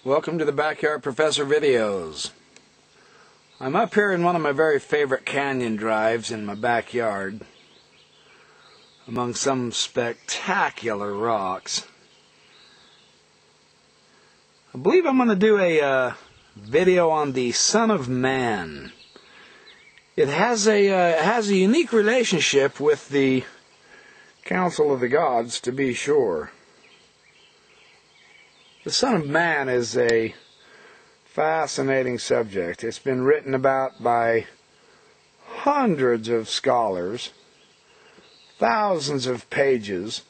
Welcome to the Backyard Professor videos. I'm up here in one of my very favorite canyon drives in my backyard among some spectacular rocks. I believe I'm going to do a video on the Son of Man. It has a unique relationship with the Council of the Gods, to be sure. The Son of Man is a fascinating subject. It's been written about by hundreds of scholars, thousands of pages.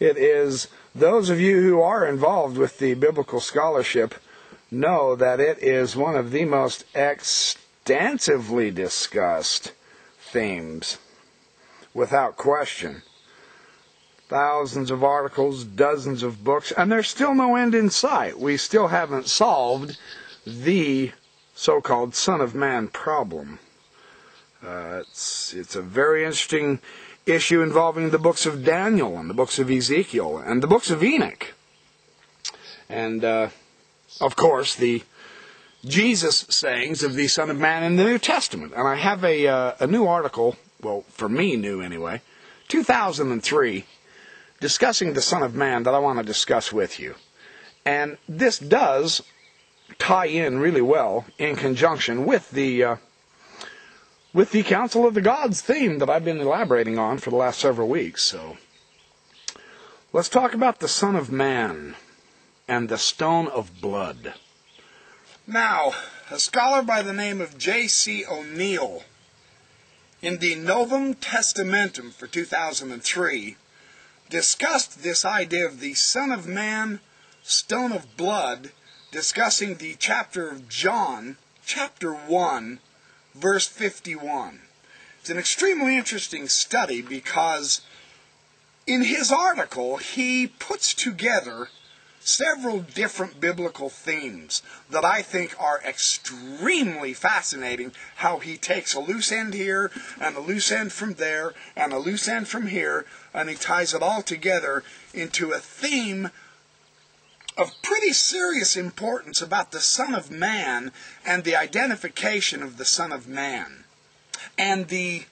It is, those of you who are involved with the biblical scholarship know that it is one of the most extensively discussed themes, without question. Thousands of articles, dozens of books, and there's still no end in sight. We still haven't solved the so-called Son of Man problem. It's a very interesting issue involving the books of Daniel and the books of Ezekiel and the books of Enoch. And, of course, the Jesus sayings of the Son of Man in the New Testament. And I have a new article, well, for me new anyway, 2003, discussing the Son of Man that I want to discuss with you. And this does tie in really well in conjunction with the Council of the Gods theme that I've been elaborating on for the last several weeks. So let's talk about the Son of Man and the Stone of Blood. Now, a scholar by the name of J.C. O'Neill, in the Novum Testamentum for 2003, discussed this idea of the Son of Man, Stone of Blood, discussing the chapter of John, chapter 1, verse 51. It's an extremely interesting study because in his article he puts together several different biblical themes that I think are extremely fascinating. How he takes a loose end here, and a loose end from there, and a loose end from here, and he ties it all together into a theme of pretty serious importance about the Son of Man and the identification of the Son of Man, and the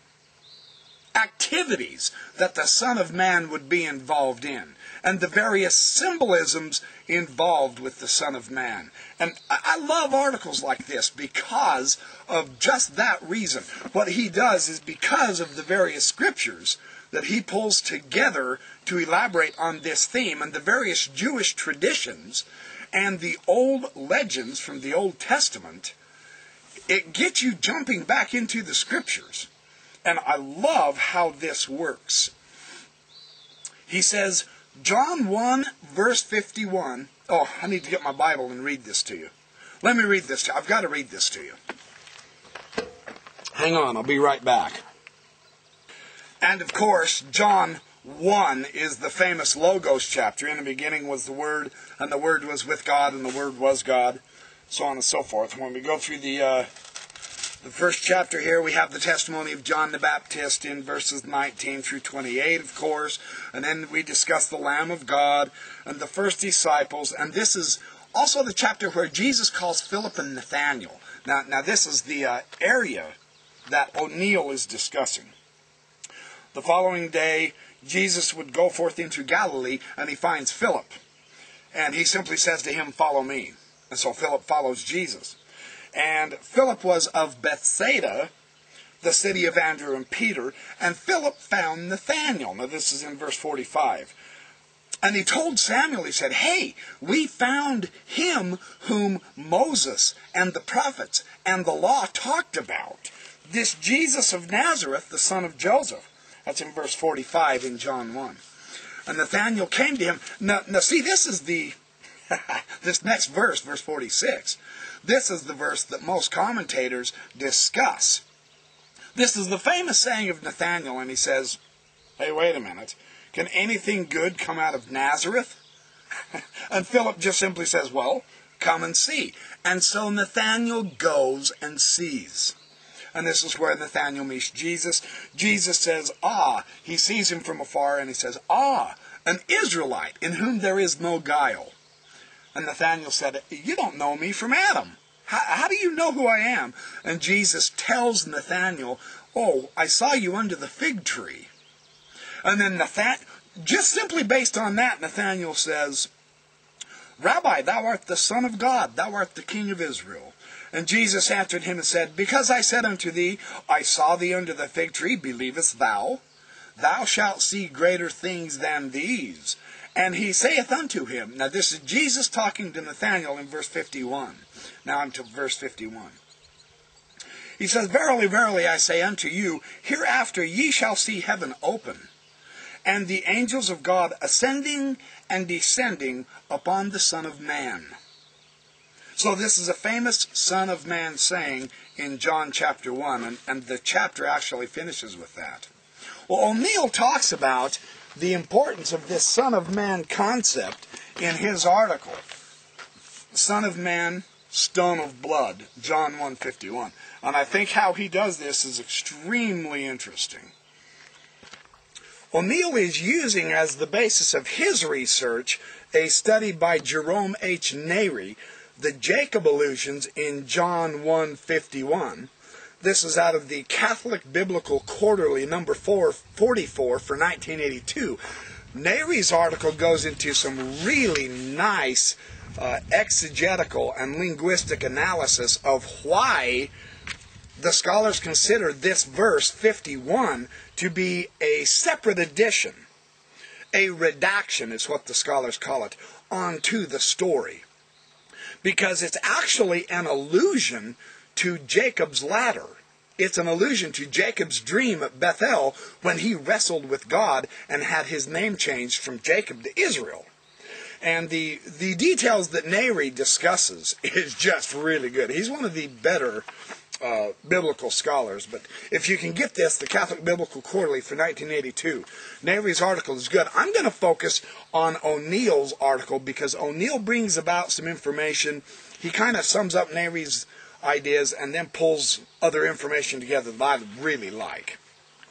activities that the Son of Man would be involved in, and the various symbolisms involved with the Son of Man. And I love articles like this because of just that reason. What he does is because of the various scriptures that he pulls together to elaborate on this theme, and the various Jewish traditions and the old legends from the Old Testament, it gets you jumping back into the scriptures. And I love how this works. He says, John 1, verse 51. Oh, I need to get my Bible and read this to you. Let me read this to you. I've got to read this to you. Hang on, I'll be right back. And of course, John 1 is the famous Logos chapter. In the beginning was the Word, and the Word was with God, and the Word was God, so on and so forth. When we go through the first chapter here, we have the testimony of John the Baptist in verses 19 through 28, of course. And then we discuss the Lamb of God and the first disciples. And this is also the chapter where Jesus calls Philip and Nathanael. Now this is the area that O'Neill is discussing. The following day, Jesus would go forth into Galilee, and he finds Philip. And he simply says to him, "Follow me." And so Philip follows Jesus. And Philip was of Bethsaida, the city of Andrew and Peter, and Philip found Nathanael. Now this is in verse 45. And he told Samuel, he said, "Hey, we found him whom Moses and the prophets and the law talked about, this Jesus of Nazareth, the son of Joseph." That's in verse 45 in John 1. And Nathanael came to him. Now see, this is the this next verse, verse 46. This is the verse that most commentators discuss. This is the famous saying of Nathanael, and he says, "Hey, wait a minute. Can anything good come out of Nazareth?" And Philip just simply says, "Well, come and see." And so Nathanael goes and sees. And this is where Nathanael meets Jesus. Jesus says, "Ah." He sees him from afar, and he says, "Ah, an Israelite in whom there is no guile." And Nathanael said, you don't know me from Adam. How do you know who I am? And Jesus tells Nathanael, oh, I saw you under the fig tree. And then just simply based on that, Nathanael says, Rabbi, thou art the Son of God, thou art the King of Israel. And Jesus answered him and said, because I said unto thee, I saw thee under the fig tree, believest thou? Thou shalt see greater things than these. And he saith unto him, now this is Jesus talking to Nathanael in verse 51. Now I'm to verse 51. He says, verily, verily, I say unto you, hereafter ye shall see heaven open, and the angels of God ascending and descending upon the Son of Man. So this is a famous Son of Man saying in John chapter 1, and the chapter actually finishes with that. Well, O'Neill talks about the importance of this Son of Man concept in his article. Son of Man, stone of blood, John 1:51. And I think how he does this is extremely interesting. O'Neill is using as the basis of his research a study by Jerome H. Neri, the Jacob allusions in John 1:51. This is out of the Catholic Biblical Quarterly, number 444 for 1982. Neri's article goes into some really nice exegetical and linguistic analysis of why the scholars consider this verse 51 to be a separate addition, a redaction is what the scholars call it, onto the story. Because it's actually an allusion to Jacob's ladder. It's an allusion to Jacob's dream at Bethel when he wrestled with God and had his name changed from Jacob to Israel. And the details that Neri discusses is just really good. He's one of the better biblical scholars. But if you can get this, the Catholic Biblical Quarterly for 1982, Neri's article is good. I'm going to focus on O'Neill's article because O'Neill brings about some information. He kind of sums up Neri's ideas and then pulls other information together that I really like.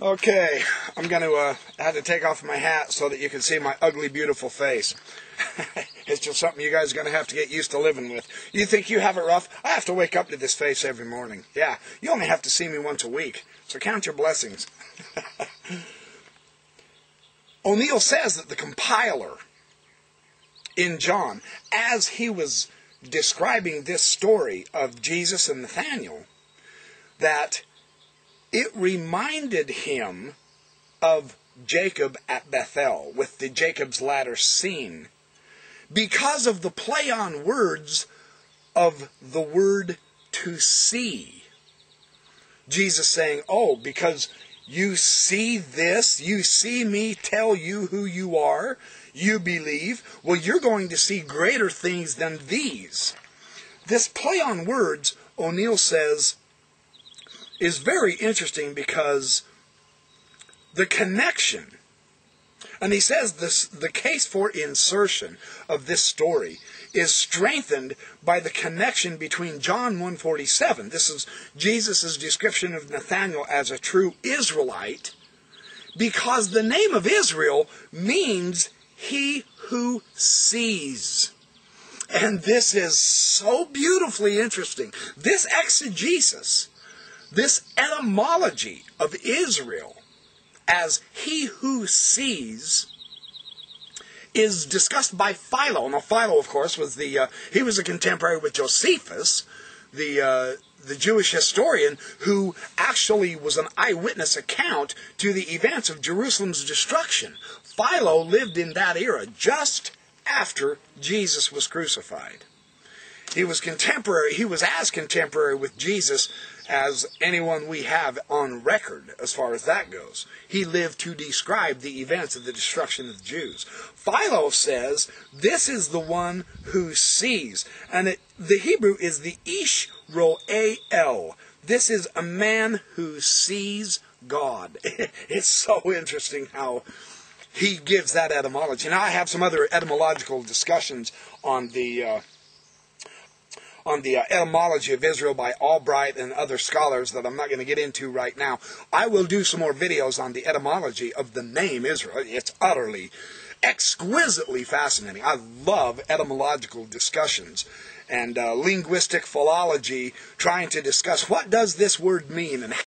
Okay, I'm going to have to take off my hat so that you can see my ugly, beautiful face. It's just something you guys are going to have to get used to living with. You think you have it rough? I have to wake up to this face every morning. Yeah, you only have to see me once a week, so count your blessings. O'Neill says that the compiler in John, as he was describing this story of Jesus and Nathanael, that it reminded him of Jacob at Bethel with the Jacob's ladder scene because of the play on words of the word to see. Jesus saying, oh, because you see this, you see me tell you who you are, you believe, well, you're going to see greater things than these. This play on words, O'Neill says, is very interesting because the connection, and he says this, the case for insertion of this story is strengthened by the connection between John 1:47. This is Jesus' description of Nathanael as a true Israelite, because the name of Israel means he who sees. And this is so beautifully interesting. This exegesis, this etymology of Israel as he who sees, is discussed by Philo. Now Philo, of course, was he was a contemporary with Josephus, the Jewish historian, who actually was an eyewitness account to the events of Jerusalem's destruction. Philo lived in that era, just after Jesus was crucified. He was as contemporary with Jesus as anyone we have on record as far as that goes. He lived to describe the events of the destruction of the Jews. Philo says this is the one who sees. And the Hebrew is the Ish Ro'el. This is a man who sees God. It's so interesting how he gives that etymology. Now I have some other etymological discussions on the etymology of Israel by Albright and other scholars that I'm not going to get into right now. I will do some more videos on the etymology of the name Israel. It's utterly exquisitely fascinating. I love etymological discussions and linguistic philology, trying to discuss what does this word mean and